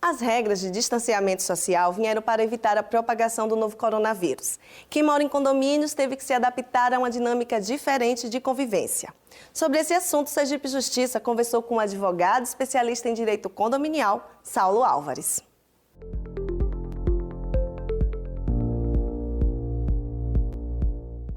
As regras de distanciamento social vieram para evitar a propagação do novo coronavírus. Quem mora em condomínios teve que se adaptar a uma dinâmica diferente de convivência. Sobre esse assunto, Sergipe Justiça conversou com um advogado especialista em direito condominial, Saulo Álvares.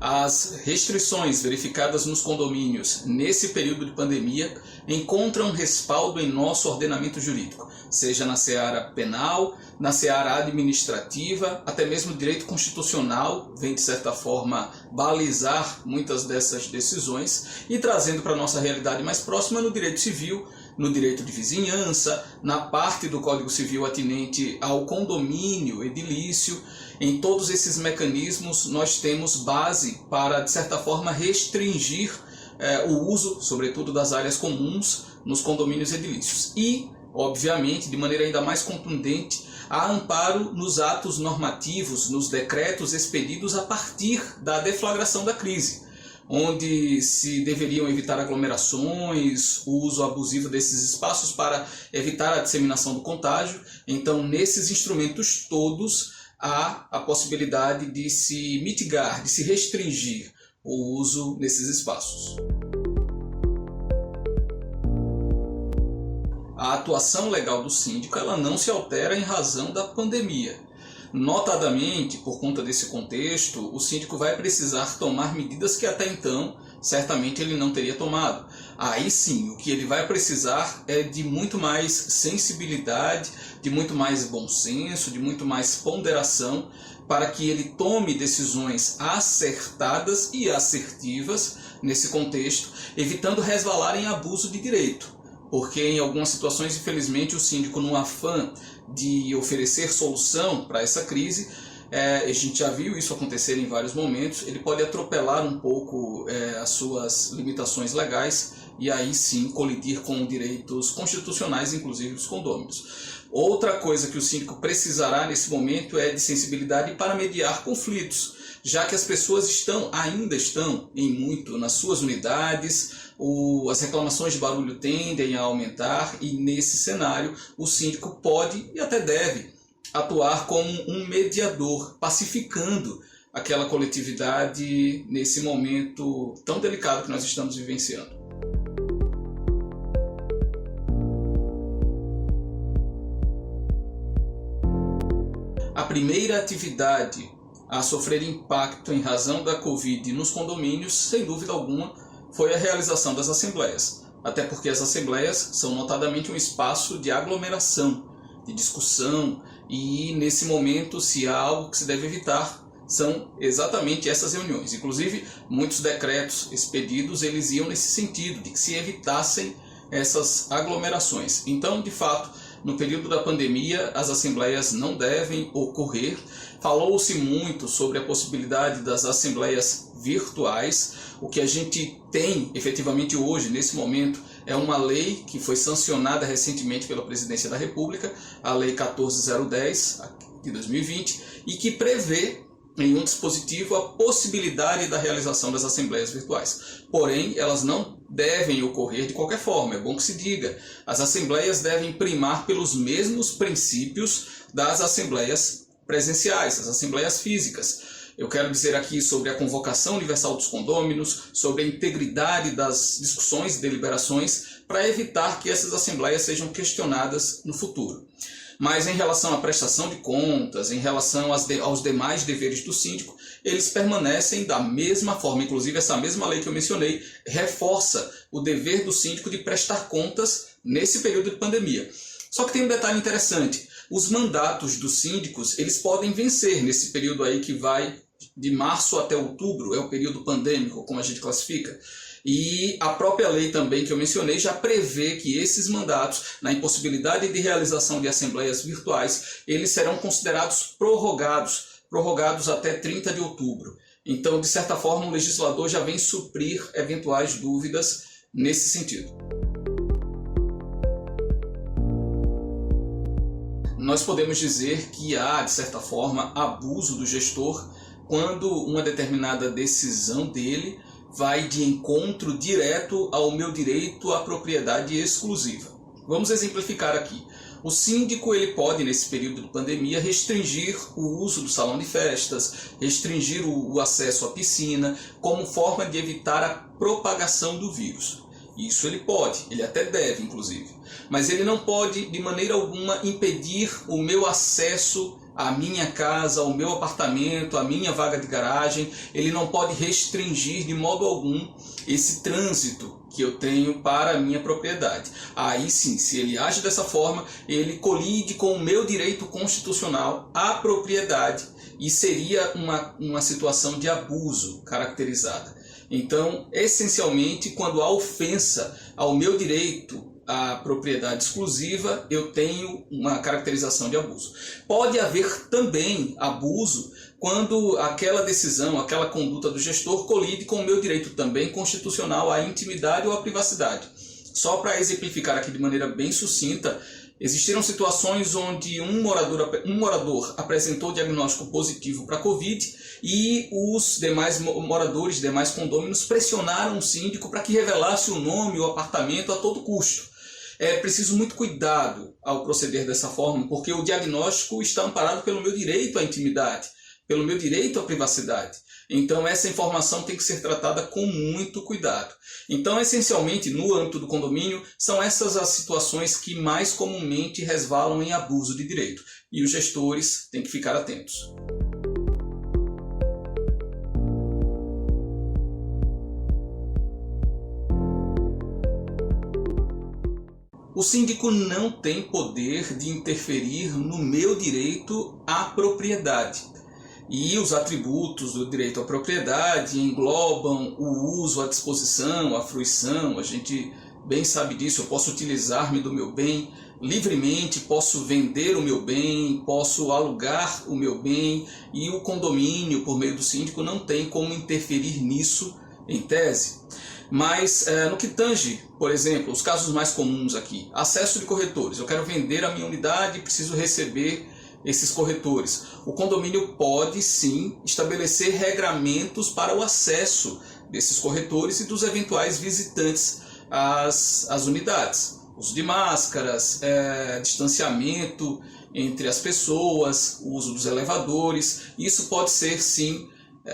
As restrições verificadas nos condomínios nesse período de pandemia encontram respaldo em nosso ordenamento jurídico, seja na seara penal, na seara administrativa, até mesmo o direito constitucional vem, de certa forma, balizar muitas dessas decisões e trazendo para a nossa realidade mais próxima no direito civil, no direito de vizinhança, na parte do Código Civil atinente ao condomínio edilício. Em todos esses mecanismos nós temos base para, de certa forma, restringir o uso, sobretudo das áreas comuns, nos condomínios edilícios. E, obviamente, de maneira ainda mais contundente, há amparo nos atos normativos, nos decretos expedidos a partir da deflagração da crise, onde se deveriam evitar aglomerações, o uso abusivo desses espaços para evitar a disseminação do contágio. Então, nesses instrumentos todos, há a possibilidade de se mitigar, de se restringir o uso nesses espaços. A atuação legal do síndico ela não se altera em razão da pandemia. Notadamente, por conta desse contexto, o síndico vai precisar tomar medidas que até então certamente ele não teria tomado. Aí sim, o que ele vai precisar é de muito mais sensibilidade, de muito mais bom senso, de muito mais ponderação, para que ele tome decisões acertadas e assertivas nesse contexto, evitando resvalar em abuso de direito. Porque em algumas situações, infelizmente, o síndico, no afã de oferecer solução para essa crise, a gente já viu isso acontecer em vários momentos, ele pode atropelar um pouco as suas limitações legais e aí sim colidir com direitos constitucionais, inclusive dos condôminos. Outra coisa que o síndico precisará nesse momento é de sensibilidade para mediar conflitos, já que as pessoas ainda estão em muito nas suas unidades, as reclamações de barulho tendem a aumentar e nesse cenário o síndico pode e até deve atuar como um mediador, pacificando aquela coletividade nesse momento tão delicado que nós estamos vivenciando. A primeira atividade a sofrer impacto em razão da Covid nos condomínios, sem dúvida alguma, foi a realização das assembleias. Até porque as assembleias são notadamente um espaço de aglomeração, de discussão, e nesse momento, se há algo que se deve evitar, são exatamente essas reuniões. Inclusive, muitos decretos expedidos, eles iam nesse sentido, de que se evitassem essas aglomerações. Então, de fato, no período da pandemia, as assembleias não devem ocorrer. Falou-se muito sobre a possibilidade das assembleias virtuais. O que a gente tem efetivamente hoje, nesse momento, é uma lei que foi sancionada recentemente pela Presidência da República, a Lei 14.010 de 2020, e que prevê em um dispositivo a possibilidade da realização das assembleias virtuais. Porém, elas não devem ocorrer de qualquer forma, é bom que se diga. As assembleias devem primar pelos mesmos princípios das assembleias presenciais, as assembleias físicas. Eu quero dizer aqui sobre a convocação universal dos condôminos, sobre a integridade das discussões e deliberações, para evitar que essas assembleias sejam questionadas no futuro. Mas em relação à prestação de contas, em relação aos demais deveres do síndico, eles permanecem da mesma forma. Inclusive, essa mesma lei que eu mencionei reforça o dever do síndico de prestar contas nesse período de pandemia. Só que tem um detalhe interessante. Os mandatos dos síndicos, eles podem vencer nesse período aí que vai de março até outubro, é o período pandêmico, como a gente classifica. E a própria lei também que eu mencionei já prevê que esses mandatos, na impossibilidade de realização de assembleias virtuais, eles serão considerados prorrogados até 30 de outubro. Então, de certa forma, o legislador já vem suprir eventuais dúvidas nesse sentido. Nós podemos dizer que há, de certa forma, abuso do gestor quando uma determinada decisão dele vai de encontro direto ao meu direito à propriedade exclusiva. Vamos exemplificar aqui. O síndico ele pode, nesse período de pandemia, restringir o uso do salão de festas, restringir o acesso à piscina, como forma de evitar a propagação do vírus. Isso ele pode, ele até deve, inclusive. Mas ele não pode, de maneira alguma, impedir o meu acesso à minha casa, ao meu apartamento, à minha vaga de garagem. Ele não pode restringir de modo algum esse trânsito que eu tenho para a minha propriedade. Aí sim, se ele age dessa forma, ele colide com o meu direito constitucional à propriedade e seria uma situação de abuso caracterizada. Então, essencialmente, quando há ofensa ao meu direito à propriedade exclusiva, eu tenho uma caracterização de abuso. Pode haver também abuso quando aquela decisão, aquela conduta do gestor colide com o meu direito também constitucional à intimidade ou à privacidade. Só para exemplificar aqui de maneira bem sucinta, existiram situações onde um morador apresentou diagnóstico positivo para a Covid e os demais moradores, demais condôminos pressionaram o síndico para que revelasse o nome, o apartamento a todo custo. É preciso muito cuidado ao proceder dessa forma, porque o diagnóstico está amparado pelo meu direito à intimidade, pelo meu direito à privacidade. Então essa informação tem que ser tratada com muito cuidado. Então, essencialmente, no âmbito do condomínio, são essas as situações que mais comumente resvalam em abuso de direito. E os gestores têm que ficar atentos. O síndico não tem poder de interferir no meu direito à propriedade. E os atributos do direito à propriedade englobam o uso, a disposição, a fruição. A gente bem sabe disso. Eu posso utilizar-me do meu bem livremente, posso vender o meu bem, posso alugar o meu bem, e o condomínio, por meio do síndico, não tem como interferir nisso em tese. Mas no que tange, por exemplo, os casos mais comuns aqui, acesso de corretores. Eu quero vender a minha unidade e preciso receber esses corretores. O condomínio pode sim estabelecer regramentos para o acesso desses corretores e dos eventuais visitantes às unidades. Uso de máscaras, distanciamento entre as pessoas, uso dos elevadores. Isso pode ser sim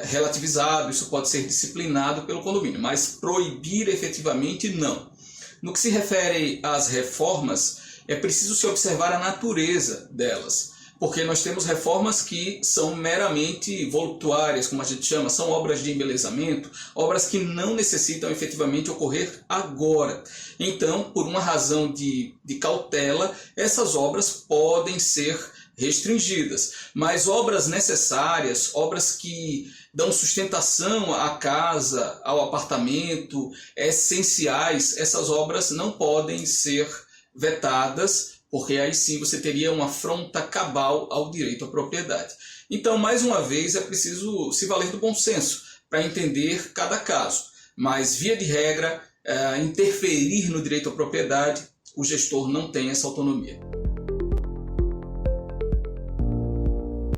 relativizado, isso pode ser disciplinado pelo condomínio, mas proibir efetivamente não. No que se refere às reformas, é preciso se observar a natureza delas. Porque nós temos reformas que são meramente voluptuárias, como a gente chama, são obras de embelezamento, obras que não necessitam efetivamente ocorrer agora. Então, por uma razão de cautela, essas obras podem ser restringidas. Mas obras necessárias, obras que dão sustentação à casa, ao apartamento, essenciais, essas obras não podem ser vetadas, porque aí sim você teria uma afronta cabal ao direito à propriedade. Então, mais uma vez, é preciso se valer do bom senso para entender cada caso. Mas, via de regra, interferir no direito à propriedade, o gestor não tem essa autonomia.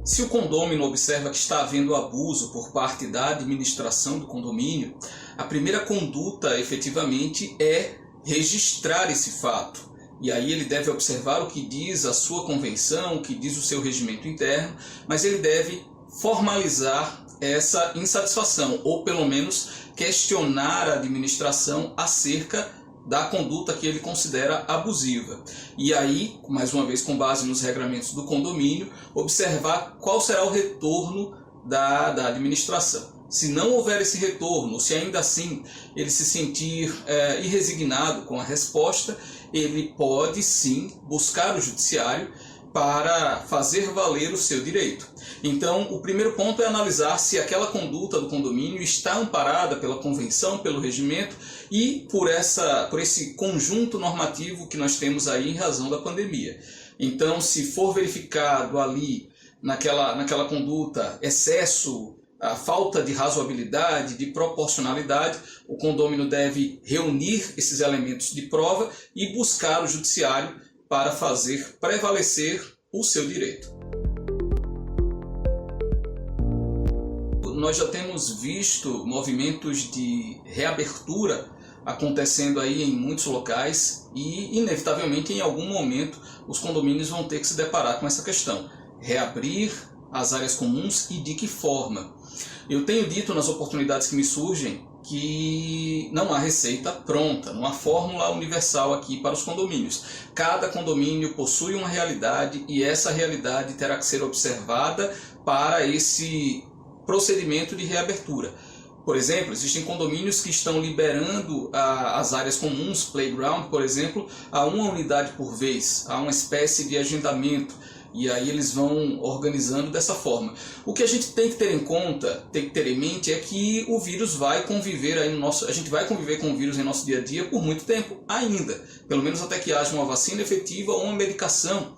Se o condômino observa que está havendo abuso por parte da administração do condomínio, a primeira conduta, efetivamente, é registrar esse fato. E aí ele deve observar o que diz a sua convenção, o que diz o seu regimento interno, mas ele deve formalizar essa insatisfação, ou pelo menos questionar a administração acerca da conduta que ele considera abusiva. E aí, mais uma vez com base nos regramentos do condomínio, observar qual será o retorno da administração. Se não houver esse retorno, se ainda assim ele se sentir irresignado com a resposta, ele pode sim buscar o judiciário para fazer valer o seu direito. Então, o primeiro ponto é analisar se aquela conduta do condomínio está amparada pela convenção, pelo regimento e por esse conjunto normativo que nós temos aí em razão da pandemia. Então, se for verificado ali naquela conduta excesso, a falta de razoabilidade, de proporcionalidade, o condômino deve reunir esses elementos de prova e buscar o judiciário para fazer prevalecer o seu direito. Nós já temos visto movimentos de reabertura acontecendo aí em muitos locais e, inevitavelmente, em algum momento, os condomínios vão ter que se deparar com essa questão. Reabrir as áreas comuns e de que forma? Eu tenho dito nas oportunidades que me surgem que não há receita pronta, não há fórmula universal aqui para os condomínios. Cada condomínio possui uma realidade e essa realidade terá que ser observada para esse procedimento de reabertura. Por exemplo, existem condomínios que estão liberando as áreas comuns, playground, por exemplo, a uma unidade por vez, a uma espécie de agendamento. E aí eles vão organizando dessa forma. O que a gente tem que ter em conta, tem que ter em mente, é que o vírus vai conviver aí a gente vai conviver com o vírus em nosso dia a dia por muito tempo ainda. Pelo menos até que haja uma vacina efetiva ou uma medicação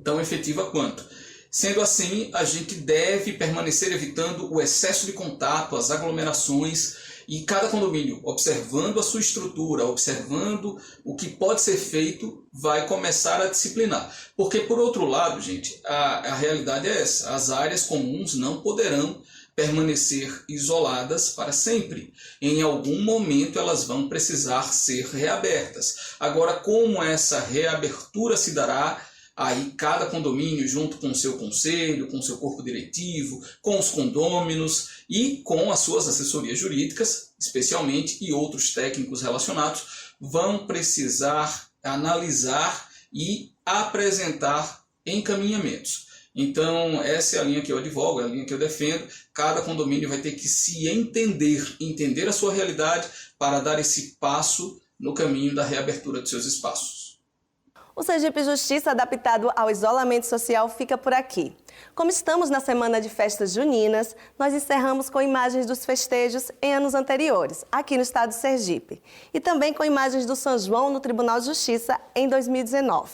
tão efetiva quanto. Sendo assim, a gente deve permanecer evitando o excesso de contato, as aglomerações, e cada condomínio, observando a sua estrutura, observando o que pode ser feito, vai começar a disciplinar. Porque, por outro lado, gente, a realidade é essa. As áreas comuns não poderão permanecer isoladas para sempre. Em algum momento elas vão precisar ser reabertas. Agora, como essa reabertura se dará? Aí cada condomínio, junto com o seu conselho, com o seu corpo diretivo, com os condôminos e com as suas assessorias jurídicas, especialmente, e outros técnicos relacionados, vão precisar analisar e apresentar encaminhamentos. Então, essa é a linha que eu advogo, é a linha que eu defendo. Cada condomínio vai ter que se entender a sua realidade para dar esse passo no caminho da reabertura de seus espaços. O Sergipe Justiça, adaptado ao isolamento social, fica por aqui. Como estamos na semana de festas juninas, nós encerramos com imagens dos festejos em anos anteriores, aqui no estado de Sergipe. E também com imagens do São João no Tribunal de Justiça em 2019.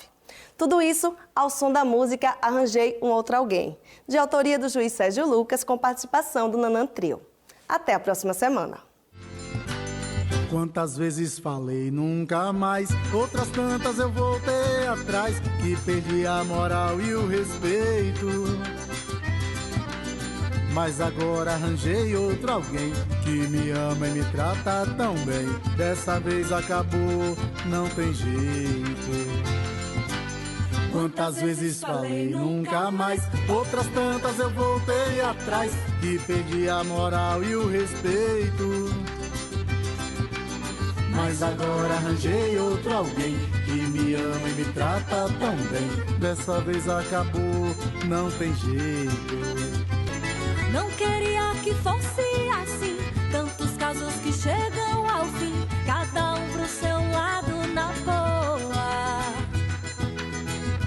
Tudo isso ao som da música Arranjei um Outro Alguém, de autoria do juiz Sérgio Lucas, com participação do Nanã Trio. Até a próxima semana. Quantas vezes falei nunca mais, outras tantas eu voltei atrás, que perdi a moral e o respeito. Mas agora arranjei outro alguém, que me ama e me trata tão bem. Dessa vez acabou, não tem jeito. Quantas vezes falei nunca mais, outras tantas eu voltei atrás, que perdi a moral e o respeito. Mas agora arranjei outro alguém, que me ama e me trata tão bem. Dessa vez acabou, não tem jeito. Não queria que fosse assim, tantos casos que chegam ao fim, cada um pro seu lado na boa.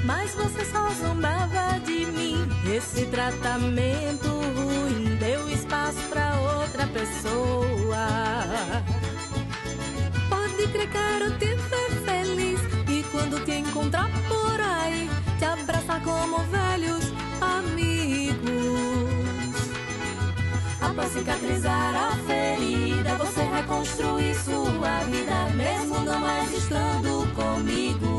Mas você só zombava de mim, esse tratamento ruim deu espaço pra outra pessoa. Pode crer, quero te ver feliz, e quando te encontrar por aí, te abraçar como velhos amigos. Após cicatrizar a ferida, você reconstruir sua vida, mesmo não mais estando comigo.